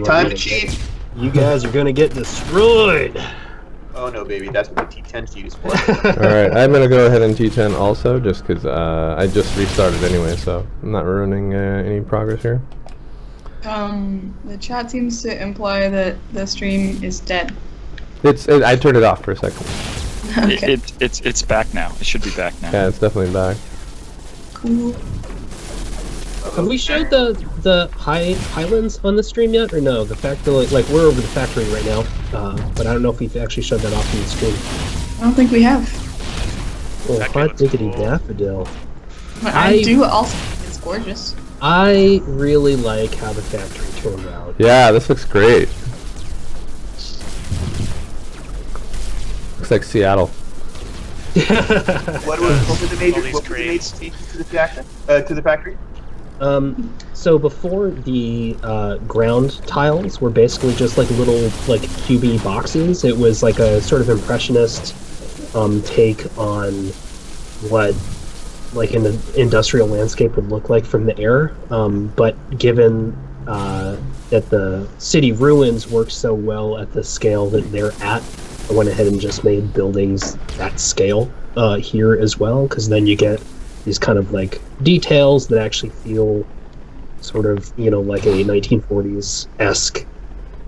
Time to cheat. You guys are gonna get destroyed. Oh no, baby, that's what the T10 cheat is for. Alright, I'm gonna go ahead and T10 also, just because I just restarted anyway, so I'm not ruining any progress here. The chat seems to imply that the stream is dead. I turned it off for a second. Okay. It's back now. It should be back now. Yeah, it's definitely back. Cool. Have we showed the highlands on the stream yet, or no? The factory, like we're over the factory right now, but I don't know if we've actually showed that off in the stream. I don't think we have. Oh, hot diggity daffodil. But I do also think it's gorgeous. I really like how the factory turned out. Yeah, this looks great. Looks like Seattle. What were the major changes to the factory? So before the ground tiles were basically just like little like cubey boxes. It was like a sort of impressionist take on what like an industrial landscape would look like from the air. But given that the city ruins work so well at the scale that they're at, I went ahead and just made buildings that scale here as well, because then you get these kind of like details that actually feel sort of, you know, like a 1940s-esque,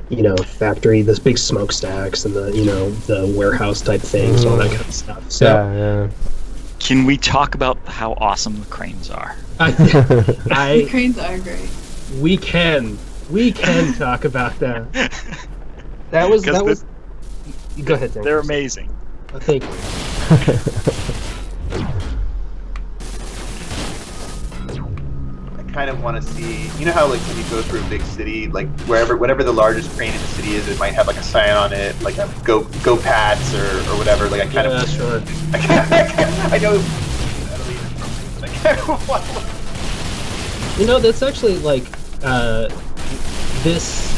you know, factory. This big smokestacks and the, you know, the warehouse type things, all that kind of stuff. So, yeah. Can we talk about how awesome the cranes are? The cranes are great. We can talk about that. That was. Go ahead, Dan. They're amazing. Thank you. I kind of want to see, you know how like when you go through a big city, like whatever the largest crane in the city is, it might have like a sign on it, like a go Pats or whatever. Like I kind of sure. I know. You know, that's actually like this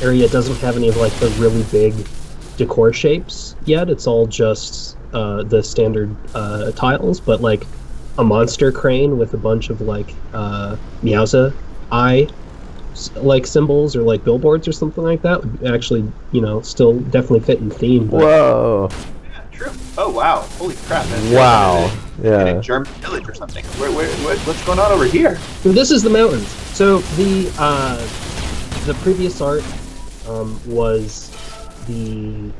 area doesn't have any of like the really big decor shapes yet. It's all just the standard tiles, but like a monster crane with a bunch of like Meowza eye like symbols or like billboards or something like that would actually, you know, still definitely fit in theme. But... Whoa. Yeah, true. Oh wow! Holy crap! Wow. In Yeah. a German village or something. What's going on over here? This is the mountains. So the previous art was the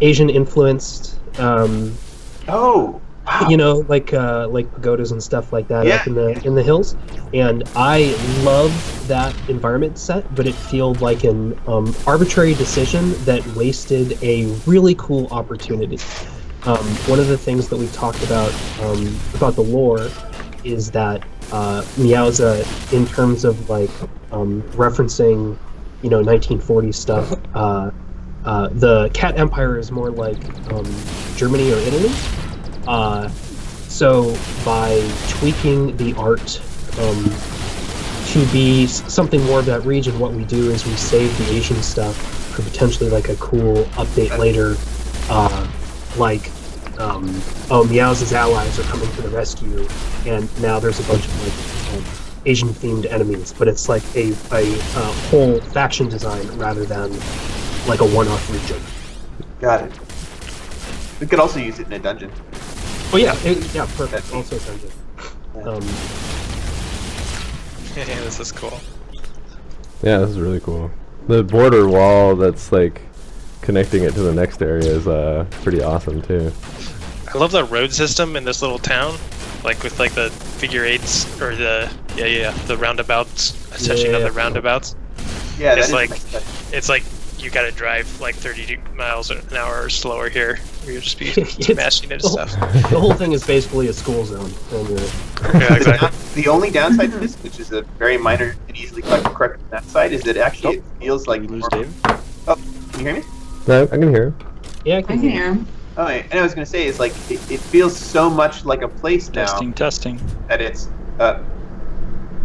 Asian influenced. Oh. Wow. You know, like pagodas and stuff like that up in the hills, and I love that environment set, but it felt like an arbitrary decision that wasted a really cool opportunity. One of the things that we talked about the lore is that Meowza, in terms of like referencing, you know, 1940s stuff, the Cat Empire is more like Germany or Italy. So by tweaking the art to be something more of that region, what we do is we save the Asian stuff for potentially like a cool update later, Meowza's allies are coming to the rescue, and now there's a bunch of like Asian-themed enemies, but it's like a whole faction design rather than like a one-off region. Got it. We could also use it in a dungeon. Oh yeah, perfect. Also dungeon. Yeah, this is cool. Yeah, this is really cool. The border wall that's like connecting it to the next area is pretty awesome too. I love the road system in this little town, like with like the figure eights or the roundabouts, touching on the roundabouts. Yeah, it's like you gotta drive like 30 miles an hour or slower here. You'll just be smashing into stuff. The whole thing is basically a school zone. Yeah, exactly. The only downside to this, which is a very minor and easily corrected on that side, is that actually it feels like lose David. Oh, can you hear me? No, I can hear him. Yeah, I can hear him. Oh, and I was gonna say it's like it feels so much like a place now Testing. that it's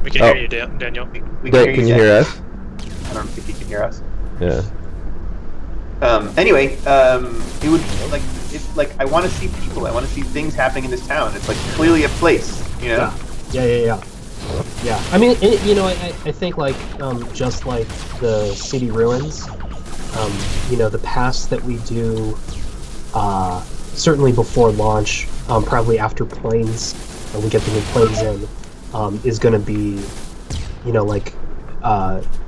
We can hear you, Daniel. we Can you hear us? I don't think you can hear us. Yeah. Anyway, it would like I want to see people. I want to see things happening in this town. It's like clearly a place, you know. Yeah. Yeah, I mean, I think like just like the city ruins, the pass that we do, certainly before launch, probably after planes, we get the new planes in, is going to be, like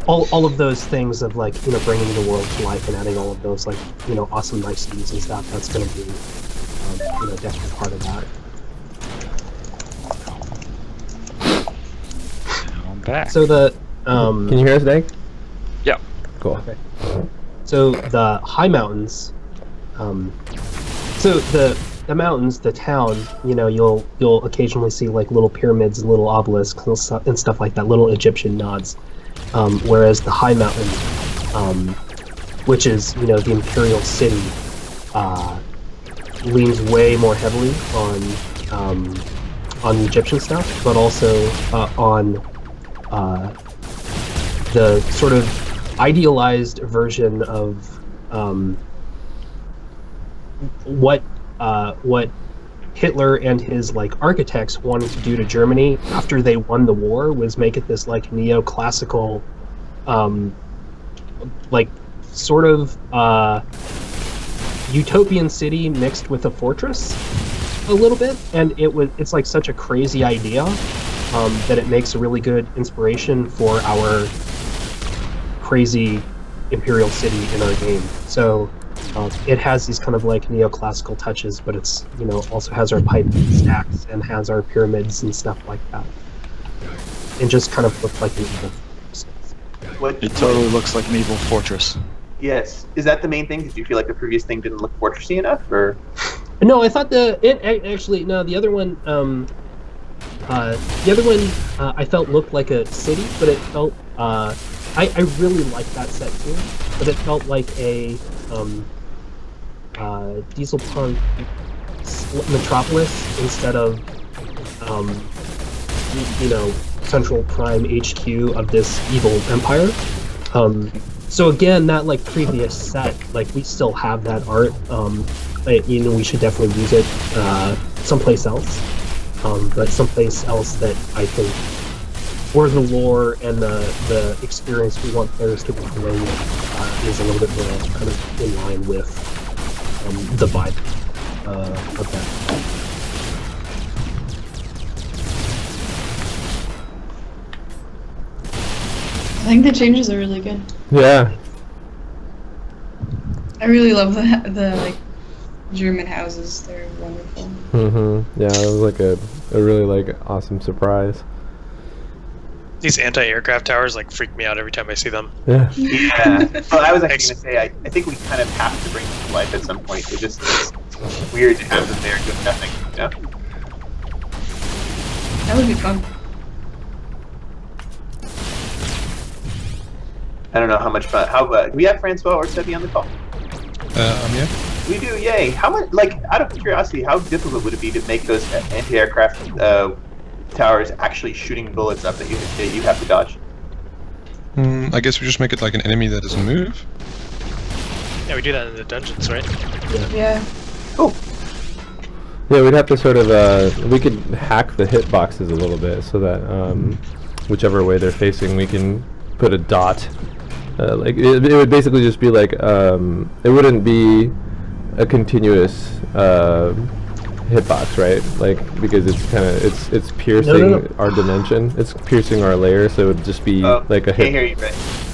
all of those things of like bringing the world to life and adding all of those like awesome niceties and stuff. That's going to be definitely part of that. Back. So the Can you hear us, Dank? Yeah. Cool. Okay. So the high mountains, so the mountains, the town, you'll occasionally see like little pyramids and little obelisks and stuff like that, little Egyptian nods. Whereas the high mountain, which is the imperial city, leans way more heavily on the Egyptian stuff, but also on the sort of idealized version of what Hitler and his like architects wanted to do to Germany after they won the war was make it this like neoclassical, like sort of utopian city mixed with a fortress a little bit, and it's like such a crazy idea that it makes a really good inspiration for our crazy imperial city in our game. So it has these kind of like neoclassical touches, but it's also has our pipe stacks and has our pyramids and stuff like that. It just kind of looks like an evil. It totally looks like an evil fortress. Yes. Is that the main thing? Did you feel like the previous thing didn't look fortressy enough, or? No, I thought the other one. I felt looked like a city, but it felt. I really liked that set too, but it felt like a diesel punk metropolis instead of central prime HQ of this evil empire. So again, that like previous set, like we still have that art. We should definitely use it someplace else. But someplace else that I think, for the lore and the experience we want players to be familiar with, is a little bit more kind of in line with the vibe of that. I think the changes are really good. Yeah. I really love the like German houses. They're wonderful. Yeah, it was like a really like awesome surprise. These anti-aircraft towers like freak me out every time I see them. Yeah. Yeah. Well, I was actually going to say, I think we kind of have to bring them to life at some point. It's weird to have them there doing nothing. Yeah. That would be fun. I don't know how much fun. Do we have Francois or Sebi on the call? Yeah. We do, yay. How much, like, out of curiosity, how difficult would it be to make those anti-aircraft towers actually shooting bullets up that you have to dodge? I guess we just make it like an enemy that doesn't move. Yeah, we do that in the dungeons, right? Yeah. Cool. Yeah, we'd have to sort of we could hack the hitboxes a little bit so that whichever way they're facing, we can put a dot. Like it would basically just be like it wouldn't be a continuous hitbox, right? Like because it's kind of it's piercing our dimension. It's piercing our layer, so it would just be like a hit. Can't hear you, Ray.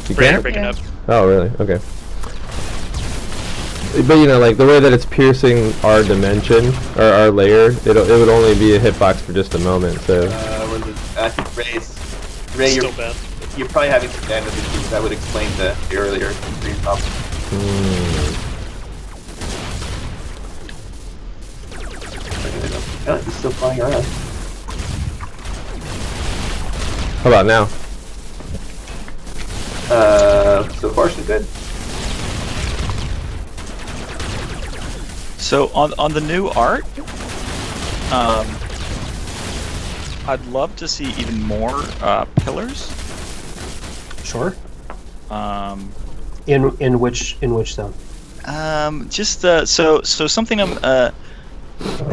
You Ray, you're can't? breaking up. Oh, really? Okay. But like the way that it's piercing our dimension or our layer, it would only be a hitbox for just a moment. So. I think Ray, Still bad. you're probably having some bandwidth issues. That would explain the earlier stream problem. Oh, he's still flying around. How about now? So far so good. So on the new art, I'd love to see even more pillars. Sure. In which zone? Just so something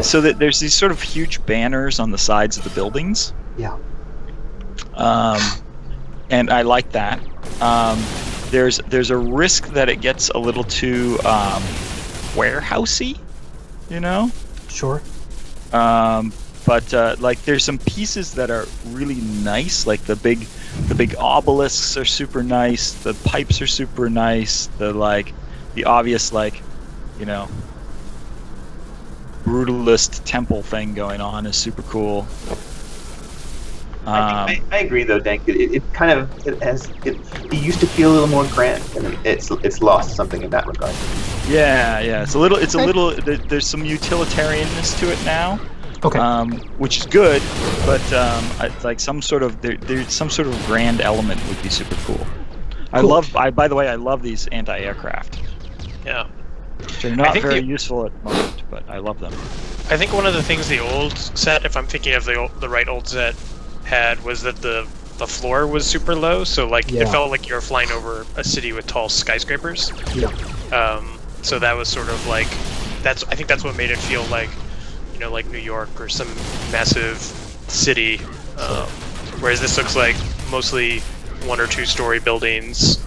so that there's these sort of huge banners on the sides of the buildings. Yeah. and I like that. There's a risk that it gets a little too warehousey, you know. Sure. But like there's some pieces that are really nice, like the big obelisks are super nice, the pipes are super nice, the obvious brutalist temple thing going on is super cool. I agree though, Dank. It used to feel a little more grand, and it's lost something in that regard. Yeah. It's a little. There's some utilitarianness to it now. Okay. Which is good, but like some sort of there's some sort of grand element would be super cool. By the way, I love these anti-aircraft. Yeah. They're not very useful at the moment, but I love them. I think one of the things the old set, if I'm thinking of the right old set, had was that the floor was super low, so like it felt like you were flying over a city with tall skyscrapers. Yeah. So that was sort of like I think that's what made it feel like, like New York or some massive city. Whereas this looks like mostly 1 or 2 story buildings.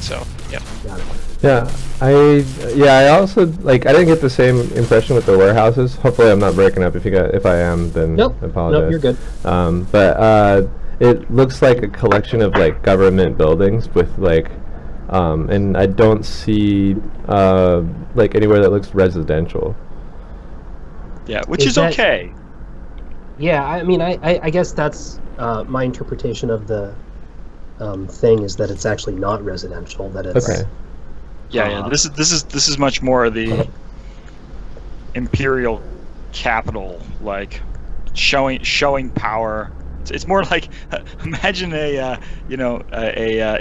So yeah. Got it. Yeah, I also I didn't get the same impression with the warehouses. Hopefully, I'm not breaking up. If I am, then I apologize. Nope, you're good. But it looks like a collection of government buildings with and I don't see anywhere that looks residential. Yeah, which is okay. Yeah, I mean, I guess that's my interpretation of the thing is that it's actually not residential. That it's okay. Yeah. This is much more the imperial capital, showing power. It's more like imagine a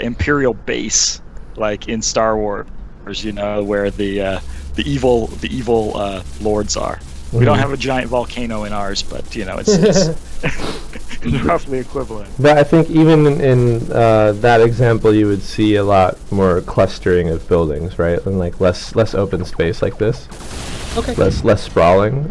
imperial base in Star Wars, where the evil lords are. We don't have a giant volcano in ours, but it's roughly equivalent. But I think even in that example, you would see a lot more clustering of buildings, right? And less open space like this. Okay. Less sprawling.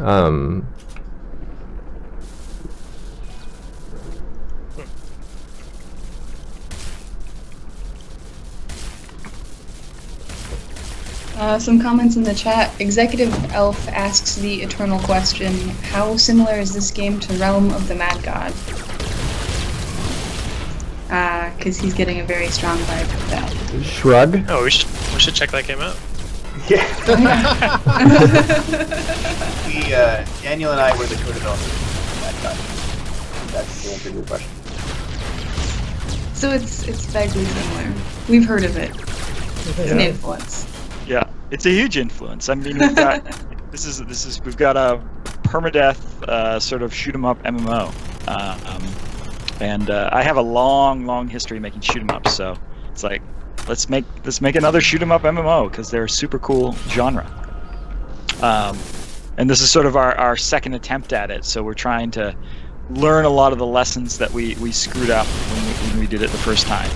Some comments in the chat. Executive Elf asks the eternal question, how similar is this game to Realm of the Mad God? Because he's getting a very strong vibe with that. Shrug. Oh, we should check that game out. Yeah. Daniel and I were the co-developers of that time. That's the answer to your question. So it's vaguely similar. We've heard of it. It's an influence. Yeah, it's a huge influence. I mean, we've got we've got a permadeath sort of shoot 'em up MMO, and I have a long history making shoot 'em ups. So it's like let's make another shoot 'em up MMO because they're a super cool genre. And this is sort of our second attempt at it. So we're trying to learn a lot of the lessons that we screwed up when we did it the first time,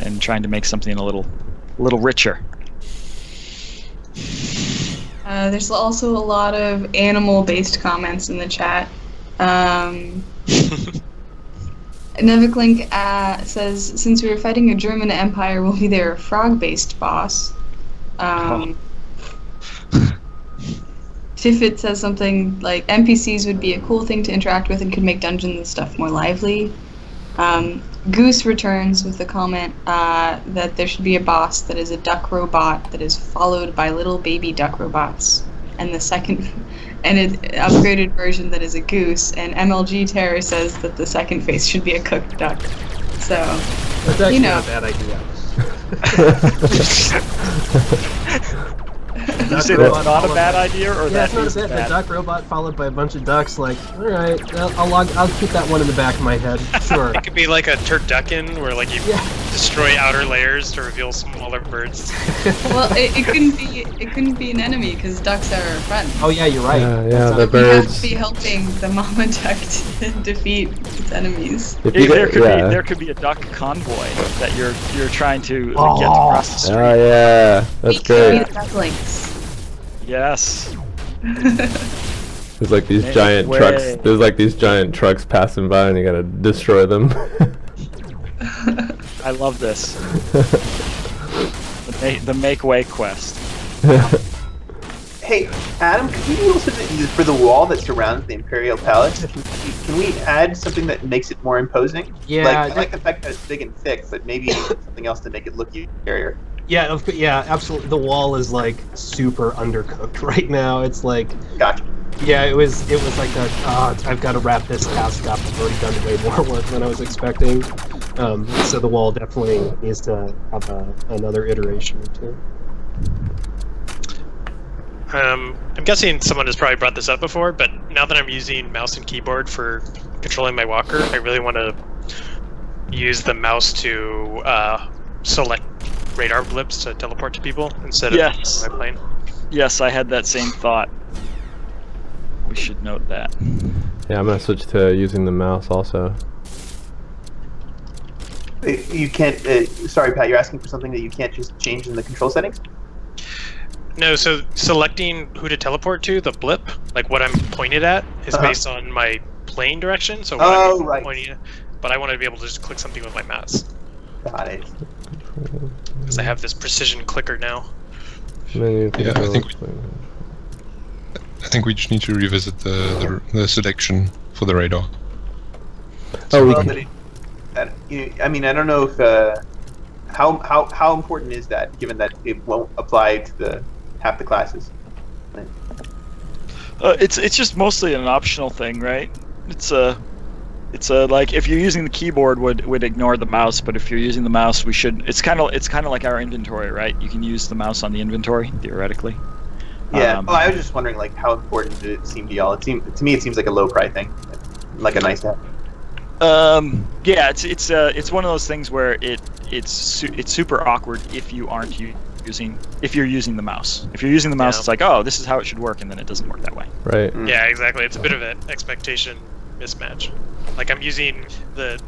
and trying to make something a little richer. There's also a lot of animal-based comments in the chat. Neviklink says, since we were fighting a German empire, will be there a frog-based boss? Tiffit says something like, NPCs would be a cool thing to interact with and could make dungeons and stuff more lively. Goose returns with the comment that there should be a boss that is a duck robot that is followed by little baby duck robots, and an upgraded version that is a goose. And MLG Terror says that the second face should be a cooked duck. So that's actually not a bad idea. You say that's not a bad idea, or yeah, that it's not a bad. A duck robot followed by a bunch of ducks. All right, I'll keep that one in the back of my head. Sure. It could be like a turducken, where you destroy outer layers to reveal smaller birds. Well, it couldn't be an enemy because ducks are friends. Oh yeah, you're right. Yeah, the birds. You have to be helping the mama duck to defeat its enemies. There could be a duck convoy that you're trying to get across the street. Oh yeah, that's great. Ducklings. Yes. This There's like these giant trucks. There's like these giant trucks passing by, and you gotta destroy them. I love this. The make way quest. Hey, Adam, could you also for the wall that surrounds the Imperial Palace? Can we add something that makes it more imposing? Yeah, Like, I like the fact that it's big and thick, but maybe something else to make it look scarier. Yeah, yeah, absolutely. The wall is like super undercooked right now. It's like, Gotcha. yeah, it was like a. I've got to wrap this task up. I've already done way more work than I was expecting. So the wall definitely needs to have another iteration or two. I'm guessing someone has probably brought this up before, but now that I'm using mouse and keyboard for controlling my walker, I really want to use the mouse to select radar blips to teleport to people instead of my plane. Yes, I had that same thought. We should note that. Yeah, I'm gonna switch to using the mouse also. You can't. Sorry, Pat. You're asking for something that you can't just change in the control settings. No, so selecting who to teleport to, the blip, like what I'm pointed at, is based on my plane direction. So what I'm pointing at, but I want to be able to just click something with my mouse. Got it. Because I have this precision clicker now. Menu Yeah, I control. think we just need to revisit the selection for the radar. Oh, we Well, can. I mean, I don't know if how important is that, given that it won't apply to half the classes. It's just mostly an optional thing, right? It's like if you're using the keyboard would ignore the mouse, but if you're using the mouse, we should. It's kind of like our inventory, right? You can use the mouse on the inventory theoretically. Yeah. I was just wondering, like, how important did it seem to y'all? To me, it seems like a low price thing, like a nice to have. Yeah, it's one of those things where it's super awkward if you aren't using the mouse. If you're using the mouse, it's like, oh, this is how it should work, and then it doesn't work that way. Right. Yeah, exactly. It's a bit of an expectation mismatch. Like I'm using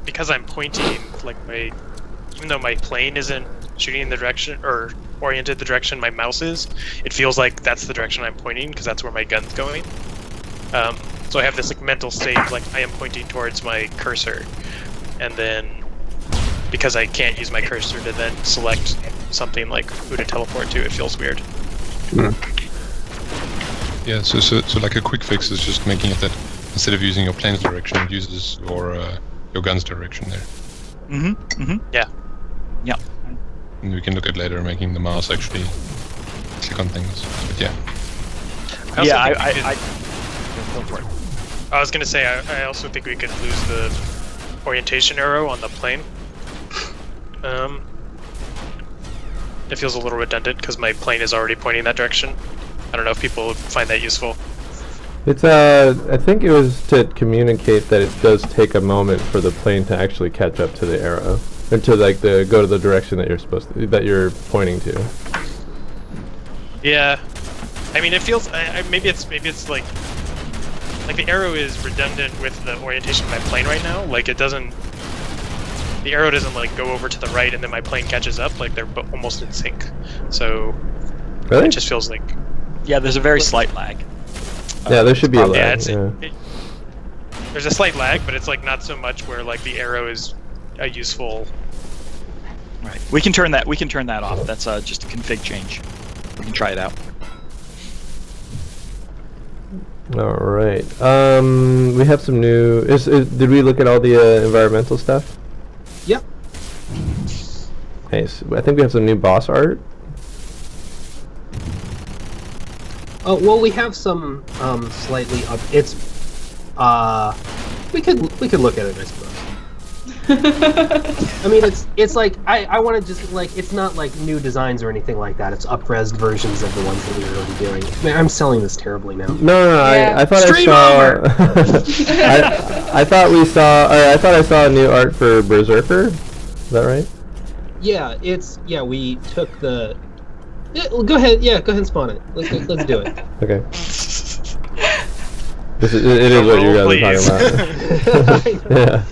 because I'm pointing like even though my plane isn't shooting in the direction or oriented the direction my mouse is, it feels like that's the direction I'm pointing because that's where my gun's going. So I have this like mental state like I am pointing towards my cursor, and then because I can't use my cursor to then select something like who to teleport to, it feels weird. Yeah, so like a quick fix is just making it that instead of using your plane's direction, it uses your gun's direction there. Yeah. Yeah. And we can look at later making the mouse actually click on things. But yeah. Go for it. I was gonna say I also think we could lose the orientation arrow on the plane. It feels a little redundant because my plane is already pointing that direction. I don't know if people would find that useful. It's I think it was to communicate that it does take a moment for the plane to actually catch up to the arrow, or to like go to the direction that you're pointing to. Yeah, I mean it feels maybe it's like the arrow is redundant with the orientation of my plane right now. Like the arrow doesn't like go over to the right and then my plane catches up. Like they're almost in sync. So Really? it just feels like Yeah, there's a very slight lag. Yeah, there should be a yeah, lag. there's a slight lag, but it's like not so much where like the arrow is a useful. Right. We can turn that off. That's just a config change. We can try it out. All right. We have some new. Did we look at all the environmental stuff? Yep. Nice. I think we have some new boss art. Oh well, we have some slightly up. It's we could look at it, I suppose. I mean, it's like I want to just like it's not like new designs or anything like that. It's up-res versions of the ones that we were already doing. Man, I'm selling this terribly now. No. Yeah. I thought Stream I saw. I thought we saw. I thought I saw new art for Berserker. Is that right? Yeah, we took the. Yeah, well, go ahead. Yeah, go ahead and spawn it. Let's do it. Okay. It is what you guys are talking about. Yeah.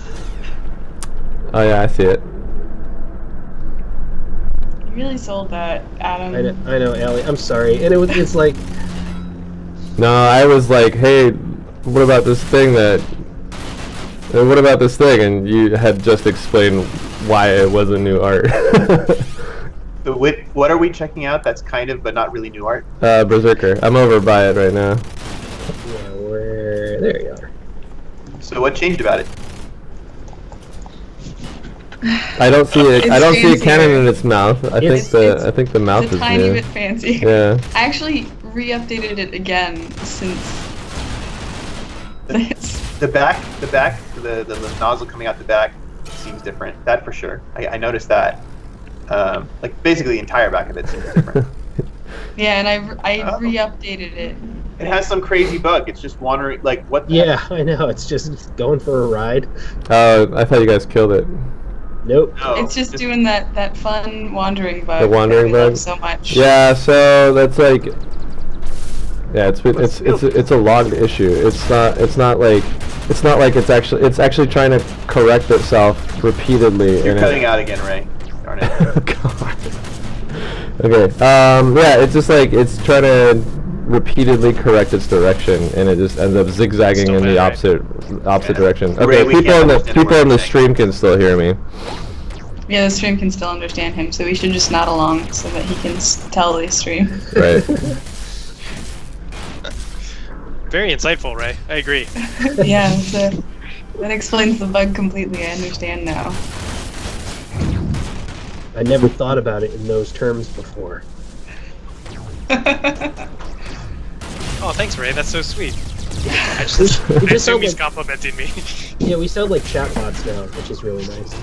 Oh yeah, I see it. You really sold that, Adam. I know, Allie. I'm sorry, and it's like. No, I was like, hey, what about this thing that? What about this thing? And you had just explained why it wasn't new art. What are we checking out? That's kind of, but not really new art. Berserker. I'm over by it right now. Yeah, there you are. So what changed about it? I don't see it. I don't see a cannon in its mouth. I It's- think the mouth It's a is tiny new. bit fancy. Yeah. I actually re-updated it again since. The nozzle coming out the back seems different. That for sure. I noticed that. Like basically the entire back of it seems different. Yeah, and I Oh. re-updated it. It has some crazy bug. It's just wandering. Like what? The Yeah, I know. It's just going for a ride. I thought you guys killed it. Nope. No, It's just doing that fun wandering bug. The wandering that we love bug? so much. Yeah. So that's like. Yeah, it's a logged issue. It's not like it's actually trying to correct itself repeatedly. You're and cutting out again, Ray. Darn it. Oh, God. Okay. Yeah, it's just like it's trying to repeatedly correct its direction, and it just ends up zigzagging Still in the bad, right? opposite Yeah. direction. Ray, Okay, we people can't in the understand what people in you're the saying. stream can still hear me. Yeah, the stream can still understand him, so we should just nod along so that he can tell the stream. Right. Very insightful, Ray. I agree. Yeah, that explains the bug completely. I understand now. I never thought about it in those terms before. Oh, thanks, Ray. That's so sweet. I We just assume sound he's like, complimenting me. yeah, we sound like chatbots now, which is really nice.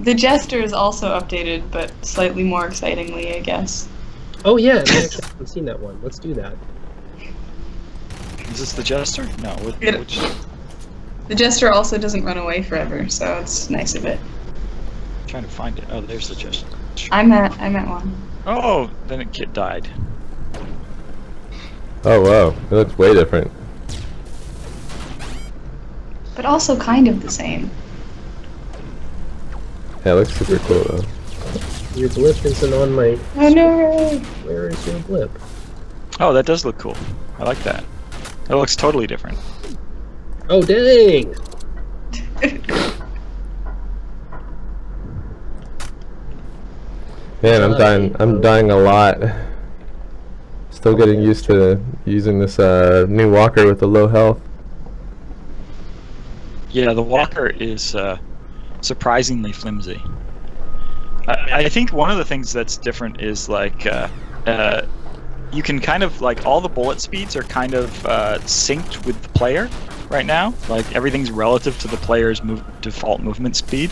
The Jester is also updated, but slightly more excitingly, I guess. Oh yeah, I actually haven't seen that one. Let's do that. Is this the Jester? No. Yeah. Which? The Jester also doesn't run away forever, so it's nice of it. I'm trying to find it. Oh, there's the Jester. I'm at one. Oh, then it died. Oh wow, it looks way different. But also kind of the same. Yeah, it looks super cool though. Your blip isn't on my. Oh no! Where is your blip? Oh, that does look cool. I like that. It looks totally different. Oh dang! Man, I'm dying a lot. Still getting used to using this new walker with the low health. Yeah, the walker is surprisingly flimsy. I think one of the things that's different is like you can kind of like all the bullet speeds are kind of synced with the player right now. Like everything's relative to the player's default movement speed,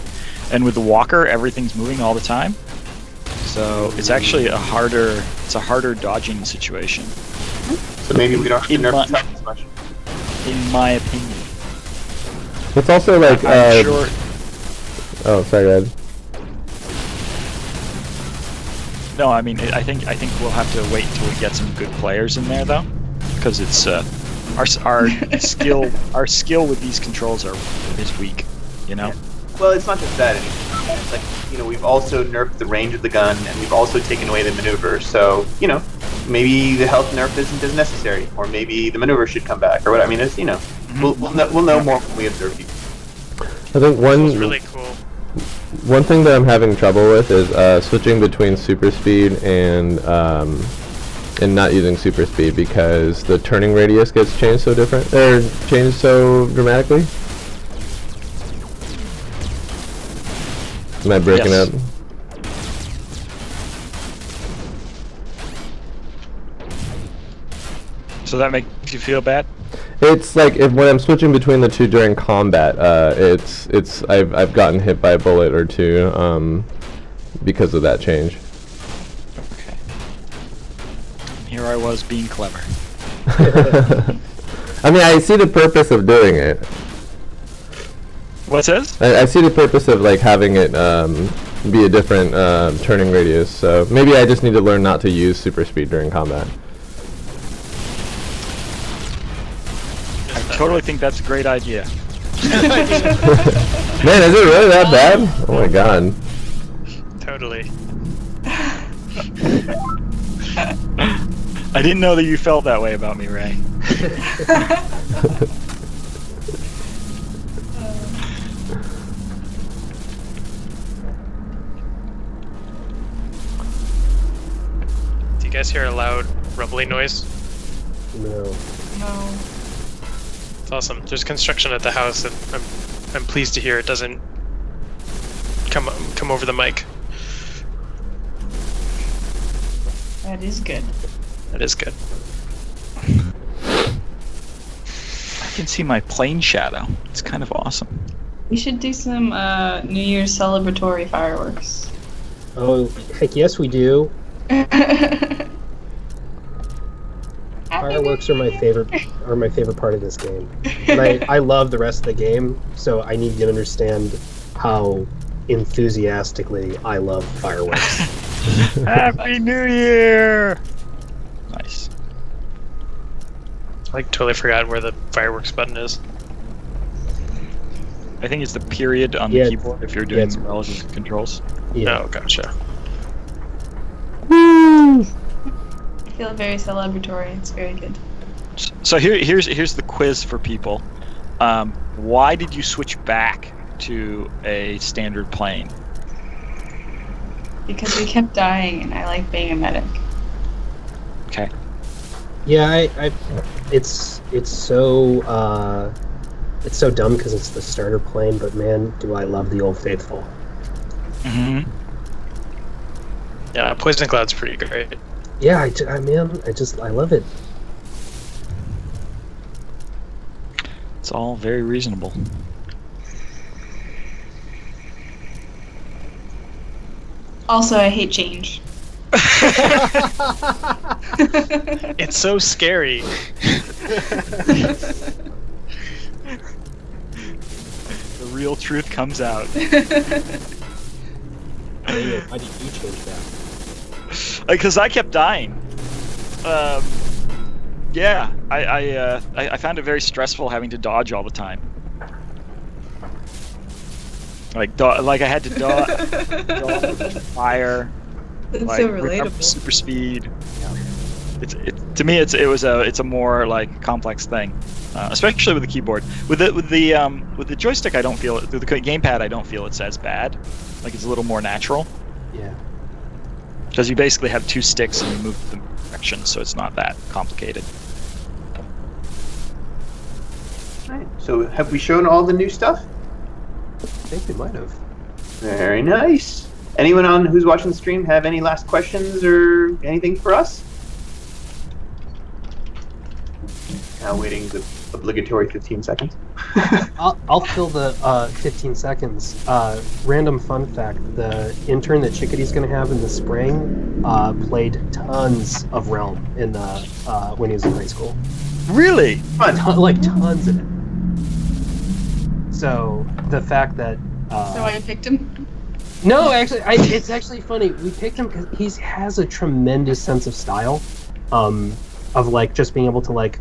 and with the walker, everything's moving all the time. So it's actually a harder dodging situation, So maybe we don't have to In nerf my- the top as much. in my opinion. It's also like I'm sure. Oh, sorry, Ed. No, I mean, I think we'll have to wait until we get some good players in there, though, because it's our skill with these controls is weak, you know. Well, it's not just that. It's like, you know, we've also nerfed the range of the gun, and we've also taken away the maneuver. So, you know, maybe the health nerf isn't as necessary, or maybe the maneuver should come back, or what. I mean, it's, you know, we'll know more when we observe people. I think It one was really cool. one thing that I'm having trouble with is switching between super speed and not using super speed because the turning radius gets changed so changed so dramatically. Am I breaking Yes. up? So that makes you feel bad? It's like when I'm switching between the two during combat, I've gotten hit by a bullet or two because of that change. Okay. Here I was being clever. I mean, I see the purpose of doing it. What's this? I see the purpose of like having it be a different turning radius. So maybe I just need to learn not to use super speed during combat. I totally think that's a great idea. Man, is it really that bad? Oh my god. Totally. I didn't know that you felt that way about me, Ray. Do you guys hear a loud rumbling noise? No. No. It's awesome. There's construction at the house, and I'm pleased to hear it doesn't come over the mic. That is good. That is good. I can see my plane shadow. It's kind of awesome. We should do some New Year's celebratory fireworks. Oh, heck yes, we do. Fireworks are my favorite part of this game. And I love the rest of the game, so I need you to understand how enthusiastically I love fireworks. Happy New Year! Nice. I totally forgot where the fireworks button is. I think it's the period on Yeah, the keyboard if you're doing it's- relative controls. Yeah. Oh, gotcha. I feel very celebratory. It's very good. So here's the quiz for people. Why did you switch back to a standard plane? Because we kept dying, and I like being a medic. Okay. Yeah, it's so dumb because it's the starter plane, but man, do I love the Old Faithful. Mm-hmm. Yeah, Poison Cloud's pretty great. Yeah, I love it. It's all very reasonable. Also, I hate change. It's so scary. The real truth comes out. Why did you change that? Because I kept dying. Yeah, I found it very stressful having to dodge all the time. Like I had to dodge fire. That's like, so recover relatable. super speed. To me, it's a more like complex thing, especially with the keyboard. With the joystick, I don't feel it. With the gamepad, I don't feel it's as bad. Like it's a little more natural. Yeah. Because you basically have two sticks and you move the direction, so it's not that complicated. Right. So have we shown all the new stuff? I think we might have. Very nice. Anyone on who's watching the stream have any last questions or anything for us? Now waiting the obligatory 15 seconds. I'll fill the 15 seconds. Random fun fact: the intern that Chickadee's going to have in the spring played tons of Realm in the when he was in high school. Really? Fun. Like tons of it. So the fact that So I picked him. no, actually, it's actually funny. We picked him because he has a tremendous sense of style, of like just being able to like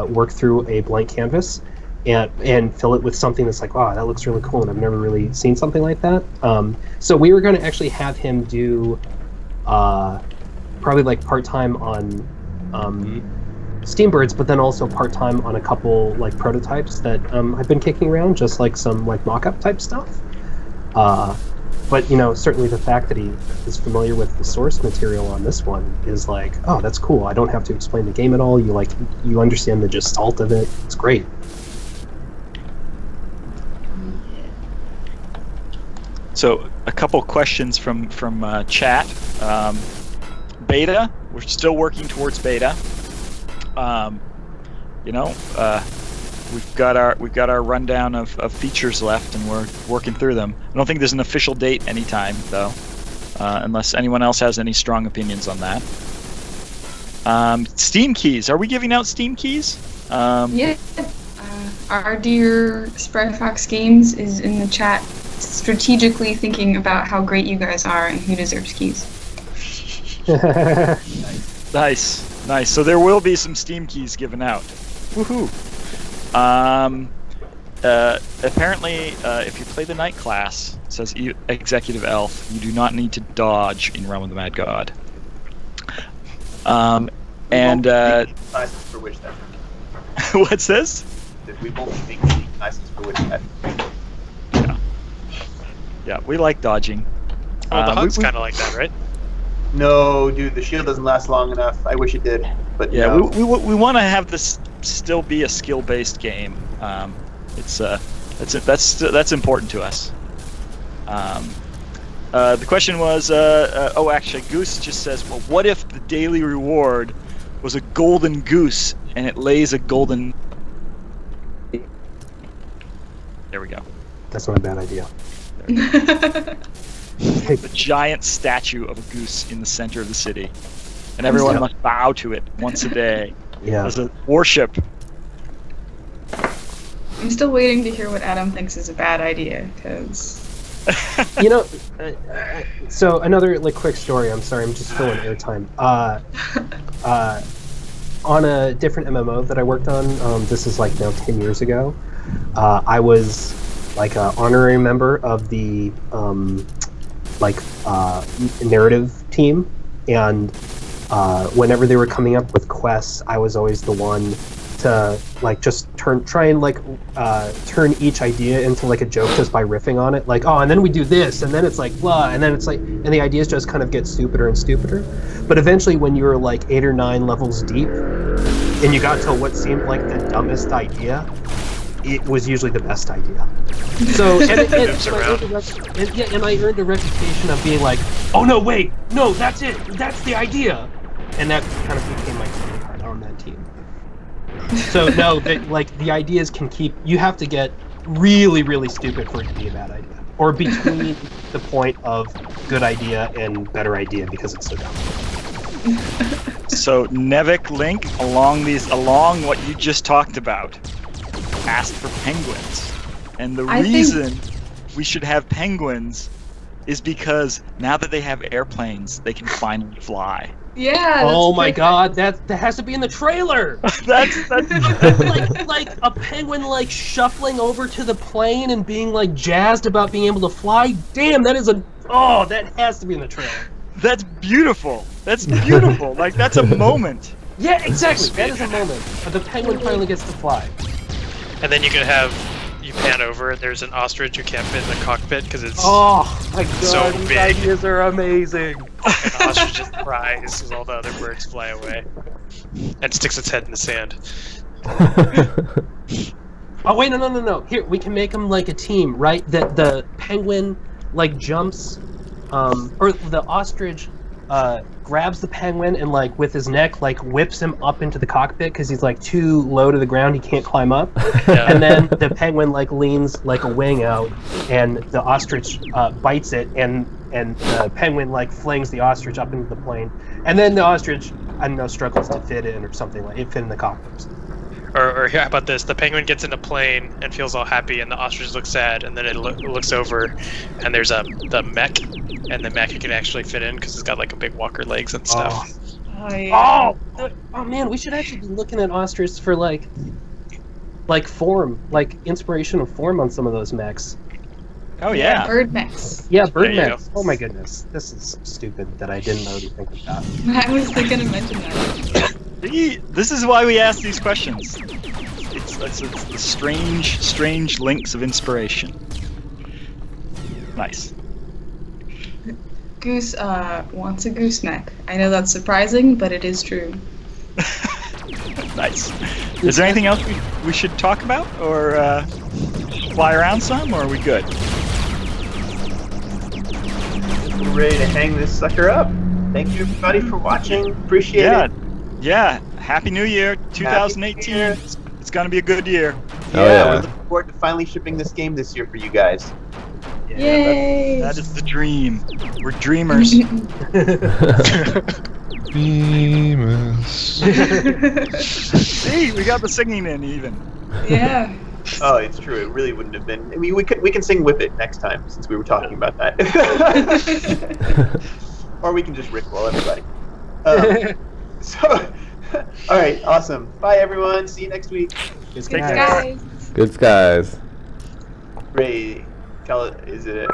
work through a blank canvas and fill it with something that's like, wow, that looks really cool, and I've never really seen something like that. So we were going to actually have him do probably like part-time on Steambirds, but then also part-time on a couple like prototypes that I've been kicking around, just like some like mock-up type stuff. But you know, certainly the fact that he is familiar with the source material on this one is like, oh, that's cool. I don't have to explain the game at all. You understand the gestalt of it. It's great. So a couple questions from chat. Beta, we're still working towards beta. We've got our rundown of features left, and we're working through them. I don't think there's an official date anytime though, unless anyone else has any strong opinions on that. Steam keys. Are we giving out Steam keys? Yeah. Our dear Spreadfox Games is in the chat, strategically thinking about how great you guys are and who deserves keys. Nice. So there will be some Steam keys given out. Woohoo! Apparently, if you play the Knight class, it says Executive Elf, you do not need to dodge in Realm of the Mad God. And license for which then? what's this? That we won't be making license for which then? Yeah, we like dodging. Well, the we- hunt's we- kind of like that, right? No, dude, the shield doesn't last long enough. I wish it did, but Yeah, no. we want to have this still be a skill-based game. That's important to us. The question was, actually, Goose just says, well, what if the daily reward was a golden goose and it lays a golden? There we go. That's not a bad idea. The giant statue of a goose in the center of the city, and everyone must bow to it once a day Yeah. as a worship. I'm still waiting to hear what Adam thinks is a bad idea, because You know, so another like quick story. I'm sorry, I'm just filling airtime. On a different MMO that I worked on, this is like now 10 years ago. I was like an honorary member of the narrative team, and whenever they were coming up with quests, I was always the one to like just turn each idea into like a joke just by riffing on it, like, oh, and then we do this, and then it's like blah, and then it's like, and the ideas just kind of get stupider and stupider. But eventually, when you were like 8 or 9 levels deep, and you got to what seemed like the dumbest idea, it was usually the best idea. So, and I earned a reputation of being like, oh no, wait, no, that's it, that's the idea, and that kind of became my calling card on that team. So no, like the ideas can keep. You have to get really, really stupid for it to be a bad idea, or between the point of good idea and better idea because it's so dumb. So Nevik Link, along what you just talked about, asked for penguins, and the reason we should have penguins is because now that they have airplanes, they can finally fly. yeah. Oh my god, that has to be in the trailer. that's like a penguin like shuffling over to the plane and being like jazzed about being able to fly. Damn, that has to be in the trailer. That's beautiful. That's beautiful. Like that's a moment. Yeah, exactly. That is a moment. But the penguin finally gets to fly. And then you can have you pan over and there's an ostrich who can't fit in the cockpit because it's Oh my god, so these big. ideas are amazing. And the ostrich just cries as all the other birds fly away and sticks its head in the sand. Oh wait, no. Here, we can make them like a team, right? That the penguin like jumps, or the ostrich grabs the penguin and like with his neck like whips him up into the cockpit because he's like too low to the ground, he can't climb up. Yeah. And then the penguin like leans like a wing out, and the ostrich bites it, and the penguin like flings the ostrich up into the plane, and then the ostrich, I don't know, struggles to fit in or something, like it fit in the cockpit. Or how about this? The penguin gets in a plane and feels all happy, and the ostrich looks sad, and then it looks over, and there's the mech, and the mech it can actually fit in because it's got like a big walker legs and stuff. Oh, yeah. Oh man, we should actually be looking at ostrich for like form, like inspirational form on some of those mechs. Oh yeah. Bird mechs. Yeah, bird There you mechs. Oh my goodness, this is stupid that I didn't already think of that. I was thinking to mention that. See, this is why we ask these questions. It's the strange links of inspiration. Nice. Goose wants a goose mech. I know that's surprising, but it is true. Nice. Is there anything else we should talk about, or fly around some, or are we good? We're ready to hang this sucker up. Thank you everybody for watching. Appreciate it. Yeah. Happy New Year, 2018. Happy New Year. It's gonna be a good year. Oh, yeah. We're looking forward to finally shipping this game this year for you guys. Yay! That is the dream. We're dreamers. Famous. See, we got the singing in even. Yeah. Oh, it's true. It really wouldn't have been. I mean, we can sing with it next time since we were talking about that. Or we can just rickroll everybody. All right, awesome. Bye everyone. See you next week. Good Take guys. care. Guys. Good skies. Ray, is it?